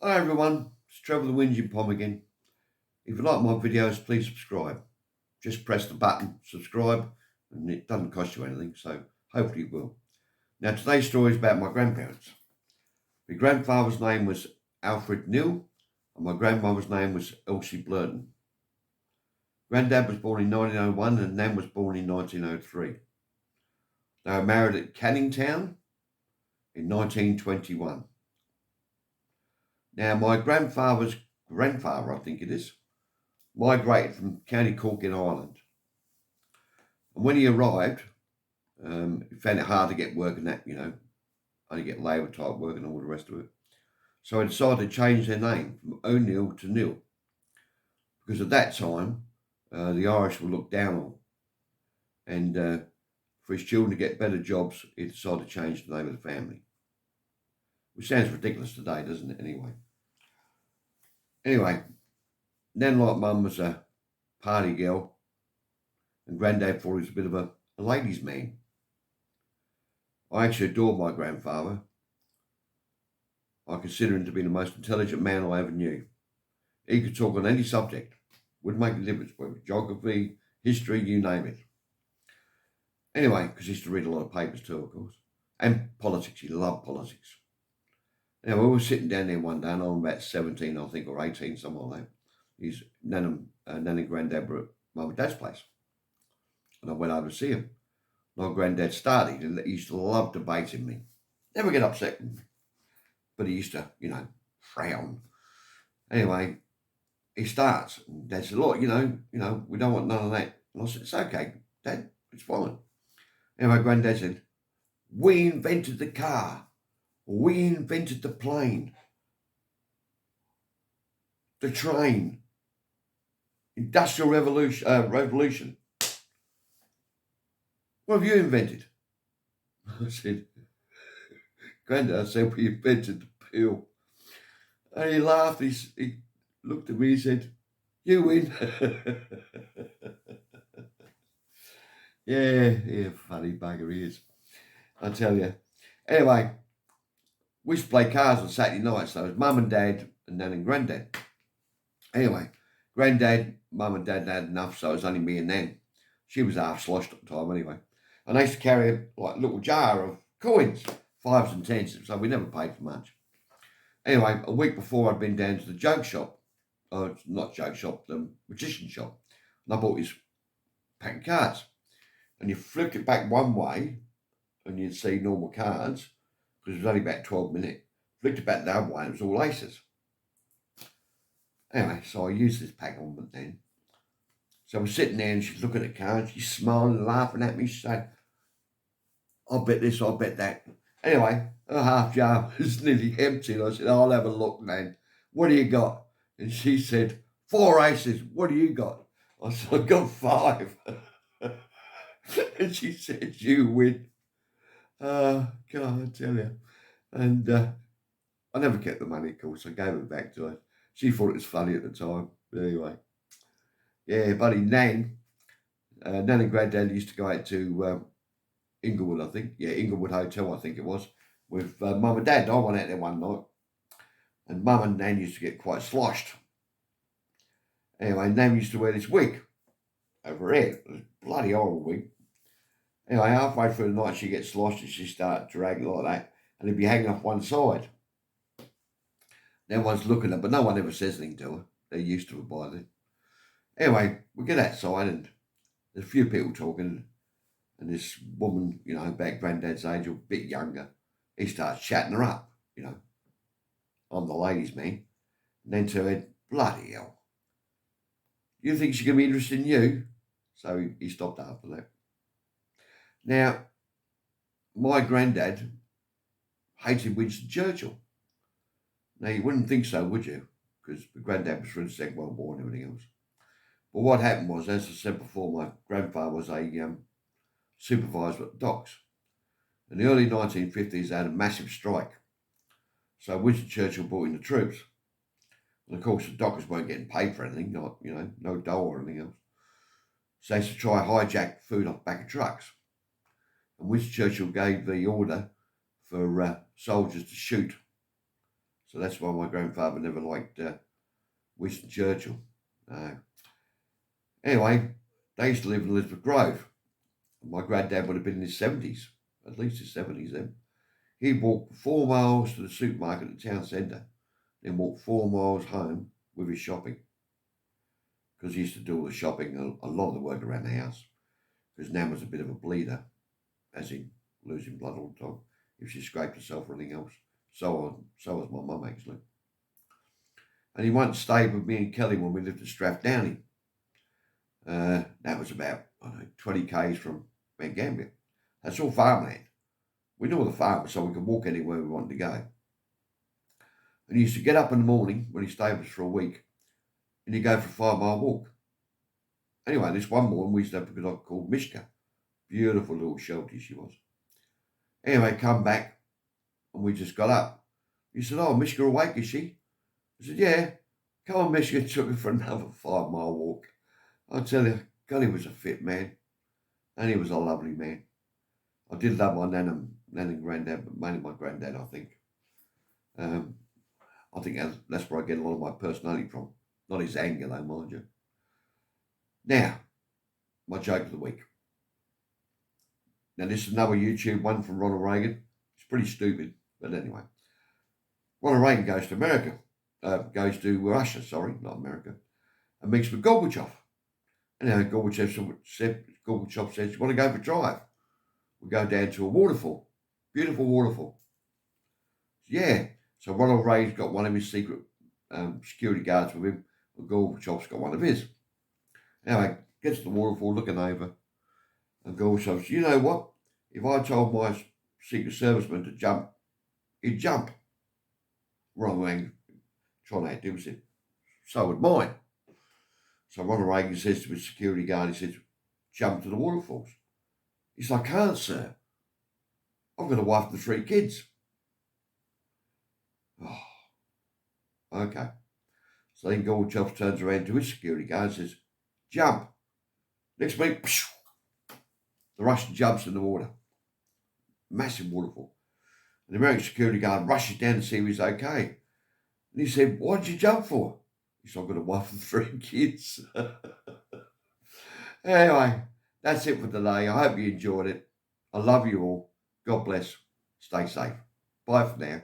Hi everyone, it's Trevor the Whinging Pom again. If you like my videos, please subscribe. Just press the button, subscribe, and it doesn't cost you anything, so hopefully it will. Now today's story is about my grandparents. My grandfather's name was Alfred Neal, and my grandmother's name was Elsie Blurton. Grandad was born in 1901 and Nan was born in 1903. They were married at Canning Town in 1921. Now my grandfather's grandfather, I think it is, migrated from County Cork in Ireland. And when he arrived, he found it hard to get work and that, only get labour type work and all the rest of it. So he decided to change their name from O'Neill to Neil. Because at that time, the Irish were looked down on. And for his children to get better jobs, he decided to change the name of the family. Which sounds ridiculous today, doesn't it, Anyway, Nan, like Mum, was a party girl, and Grandad thought he was a bit of a ladies' man. I actually adored my grandfather. I consider him to be the most intelligent man I ever knew. He could talk on any subject, wouldn't make a difference, whether geography, history, you name it. Anyway, because he used to read a lot of papers too, of course, and politics. He loved politics. Now, we were sitting down there one day, and I'm about 17, I think, or 18, something like that. His Nan and Grandad were at Mum and Dad's place. And I went over to see him. My Granddad started. He used to love debating me. Never get upset with me. But he used to, frown. Anyway, he starts. And Dad said, look, we don't want none of that. And I said, it's okay, Dad, it's fine. Anyway, Granddad said, we invented the car. We invented the plane. The train. Industrial revolution. What have you invented? I said, Grandad, said, we invented the pill. And he laughed. He looked at me and said, you win. Yeah, funny bugger he is. I tell you. Anyway, we used to play cards on Saturday night, so it was Mum and Dad and Nan and Grandad. Anyway, Grandad, Mum and Dad had enough, so it was only me and Nan. She was half sloshed at the time anyway. And I used to carry a little jar of coins, 5s and 10s, so we never paid for much. Anyway, a week before I'd been down to the joke shop. Oh, not joke shop, the magician shop. And I bought this pack of cards. And you flipped it back one way and you'd see normal cards, because it was only about 12 minutes. Flipped it back the other way and it was all aces. Anyway, so I used this pack on but then. So I was sitting there and she's looking at the cards, she's smiling, laughing at me. She said, I'll bet this, I'll bet that. Anyway, her half jar was nearly empty. And I said, I'll have a look, man. What do you got? And she said, 4 aces. What do you got? I said, I got 5. And she said, you win. God, I tell you. And I never kept the money, of course. I gave it back to her. She thought it was funny at the time. But anyway. Yeah, buddy, Nan and Granddad used to go out to Inglewood, I think. Yeah, Inglewood Hotel, I think it was, with Mum and Dad. I went out there one night. And Mum and Nan used to get quite sloshed. Anyway, Nan used to wear this wig over her head. It was a bloody horrible wig. Anyway, halfway through the night, she gets sloshed and she started dragging like that. And it'd be hanging off one side. Everyone's looking at her, but no one ever says anything to her. They're used to her by then. Anyway, we get outside and there's a few people talking. And this woman, about Granddad's age, or a bit younger, he starts chatting her up, I'm the ladies' man. And then to her, bloody hell. You think she's going to be interested in you? So he stopped after that. Now, my Grandad hated Winston Churchill. Now, you wouldn't think so, would you? Because my Grandad was through the Second World War and everything else. But what happened was, as I said before, my grandfather was a supervisor at the docks. In the early 1950s, they had a massive strike. So Winston Churchill brought in the troops. And of course, the dockers weren't getting paid for anything, no dole or anything else. So they used to try hijack food off the back of trucks. And Winston Churchill gave the order for soldiers to shoot. So that's why my grandfather never liked Winston Churchill. Anyway, they used to live in Elizabeth Grove. My granddad would have been in his 70s, at least his 70s then. He walked 4 miles to the supermarket at the town centre, then walked 4 miles home with his shopping. Because he used to do all the shopping, a lot of the work around the house. Because Nan was a bit of a bleeder, as in losing blood all the time, if she scraped herself or anything else. So was my mum, actually. And he once stayed with me and Kelly when we lived at Strathdowney. That was about, 20 k's from Mount Gambier. That's all farmland. We knew all the farmers, so we could walk anywhere we wanted to go. And he used to get up in the morning when he stayed with us for a week, and he'd go for a 5-mile walk. Anyway, this one morning we used to have a dog called Mishka. Beautiful little sheltie she was. Anyway, come back, and we just got up. He said, "Oh, Mishka awake, is she?" I said, "Yeah." "Come on, Mishka." Took her for another 5-mile walk. I tell you, God, he was a fit man, and he was a lovely man. I did love my nan and granddad, but mainly my granddad, I think. I think that's where I get a lot of my personality from. Not his anger, though, mind you. Now, my joke of the week. Now, this is another YouTube one from Ronald Reagan. It's pretty stupid, but anyway. Ronald Reagan goes to America. Goes to Russia, sorry, not America. And meets with Gorbachev. And now Gorbachev says, "You want to go for a drive? We'll go down to a waterfall. Beautiful waterfall." Yeah. So Ronald Reagan's got one of his secret security guards with him. And Gorbachev's got one of his. Anyway, gets to the waterfall looking over. And Gorbachev says, "You know what? If I told my secret serviceman to jump, he'd jump." Ronald Reagan trying to outdo him. "So would mine." So Ronald Reagan says to his security guard, he says, "Jump to the waterfalls." He's like, "Can't, sir. I've got a wife and 3 kids." Oh, okay. So then Gorbachev turns around to his security guard and says, "Jump." Next minute, the Russian jumps in the water. Massive waterfall. And the American security guard rushes down to see if he's okay. And he said, "What did you jump for?" He said, "I've got a wife and 3 kids." Anyway, that's it for today. I hope you enjoyed it. I love you all. God bless. Stay safe. Bye for now.